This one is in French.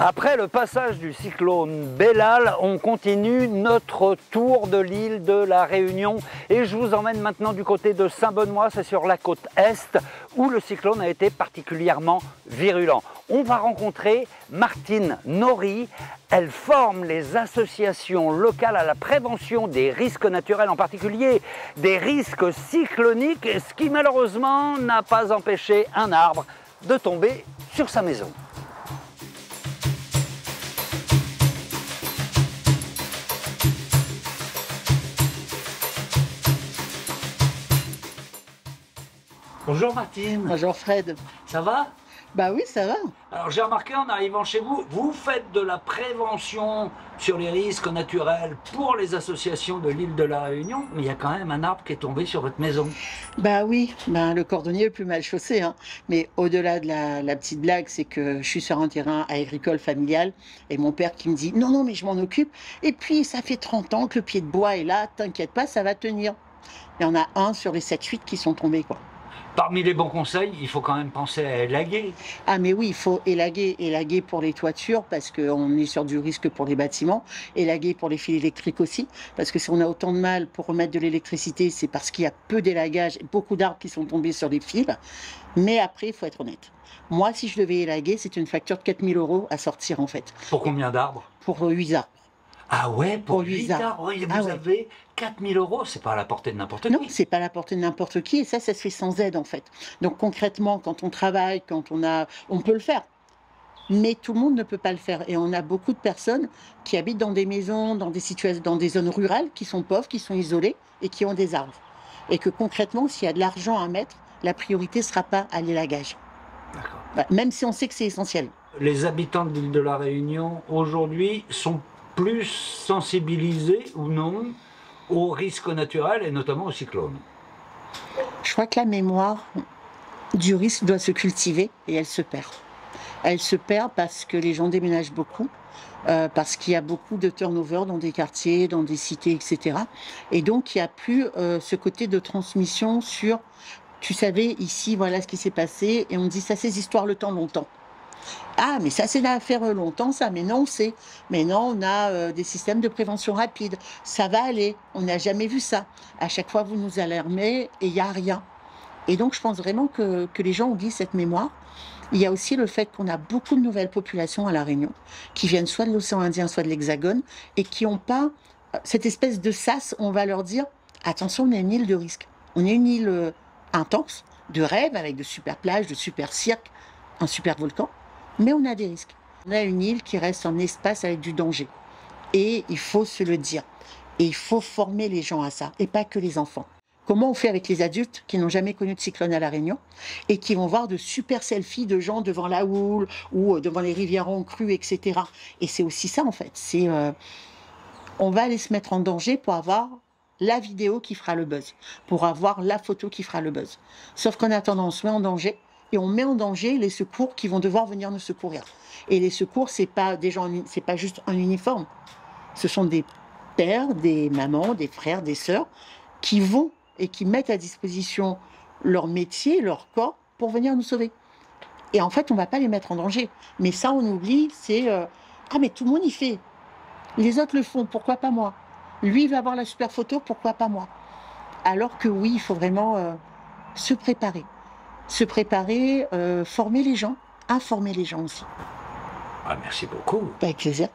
Après le passage du cyclone Bellal, on continue notre tour de l'île de la Réunion et je vous emmène maintenant du côté de Saint-Benoît, c'est sur la côte est où le cyclone a été particulièrement virulent. On va rencontrer Martine Nory, elle forme les associations locales à la prévention des risques naturels, en particulier des risques cycloniques, ce qui malheureusement n'a pas empêché un arbre de tomber sur sa maison. Bonjour Martine. Bonjour Fred. Ça va? Bah oui, ça va. Alors j'ai remarqué en arrivant chez vous, vous faites de la prévention sur les risques naturels pour les associations de l'île de la Réunion, mais il y a quand même un arbre qui est tombé sur votre maison. Bah oui, le cordonnier est le plus mal chaussé, hein. Mais au-delà de la petite blague, c'est que je suis sur un terrain agricole familial et mon père qui me dit non, non, mais je m'en occupe. Et puis ça fait 30 ans que le pied de bois est là, t'inquiète pas, ça va tenir. Il y en a un sur les 7-8 qui sont tombés, quoi. Parmi les bons conseils, il faut quand même penser à élaguer. Ah mais oui, il faut élaguer pour les toitures parce qu'on est sur du risque pour les bâtiments, élaguer pour les fils électriques aussi, parce que si on a autant de mal pour remettre de l'électricité, c'est parce qu'il y a peu d'élagage, beaucoup d'arbres qui sont tombés sur les fils. Mais après, il faut être honnête. Moi, si je devais élaguer, c'est une facture de 4 000 € à sortir en fait. Pour combien d'arbres? Pour 8 arbres. Ah ouais, pour 8 arbres. arbres, et vous Ah ouais. avez 4 000 €, c'est pas à la portée de n'importe qui. Non, c'est pas à la portée de n'importe qui et ça se fait sans aide en fait. Donc concrètement, quand on travaille, on peut le faire. Mais tout le monde ne peut pas le faire. Et on a beaucoup de personnes qui habitent dans des maisons, dans des zones rurales, qui sont pauvres, qui sont isolées et qui ont des arbres. Et que concrètement, s'il y a de l'argent à mettre, la priorité ne sera pas à l'élagage. D'accord. Même si on sait que c'est essentiel. Les habitants de l'île de la Réunion, aujourd'hui, sont plus sensibilisés ou non aux risques naturels et notamment aux cyclones. Je crois que la mémoire du risque doit se cultiver et elle se perd. Elle se perd parce que les gens déménagent beaucoup, parce qu'il y a beaucoup de turnover dans des quartiers, dans des cités, etc. Et donc, il n'y a plus ce côté de transmission sur, tu savais, ici, voilà ce qui s'est passé, et on dit ça, ces histoires le temps longtemps. Ah, mais ça, c'est l'affaire longtemps, ça. Mais non, on sait. Mais non, on a des systèmes de prévention rapide. Ça va aller. On n'a jamais vu ça. À chaque fois, vous nous alarmez et il n'y a rien. Et donc, je pense vraiment que les gens oublient cette mémoire. Il y a aussi le fait qu'on a beaucoup de nouvelles populations à La Réunion, qui viennent soit de l'océan Indien, soit de l'Hexagone, et qui n'ont pas cette espèce de sas où on va leur dire « Attention, on est une île de risque. On est une île intense, de rêve, avec de super plages, de super cirques, un super volcan. Mais on a des risques. On a une île qui reste un espace avec du danger. Et il faut se le dire. Et il faut former les gens à ça, et pas que les enfants. Comment on fait avec les adultes qui n'ont jamais connu de cyclone à La Réunion et qui vont voir de super selfies de gens devant la houle ou devant les rivières en crue, etc. Et c'est aussi ça, en fait. On va aller se mettre en danger pour avoir la vidéo qui fera le buzz, pour avoir la photo qui fera le buzz. Sauf qu'en attendant, on se met en danger. Et on met en danger les secours qui vont devoir venir nous secourir. Et les secours, c'est pas juste un uniforme. Ce sont des pères, des mamans, des frères, des sœurs qui vont et qui mettent à disposition leur métier, leur corps pour venir nous sauver. Et en fait, on ne va pas les mettre en danger. Mais ça, on oublie, c'est ah mais tout le monde y fait. Les autres le font, pourquoi pas moi? Lui, il va avoir la super photo, pourquoi pas moi? Alors que oui, il faut vraiment se préparer. Former les gens, informer les gens aussi. Ah, merci beaucoup. Avec plaisir.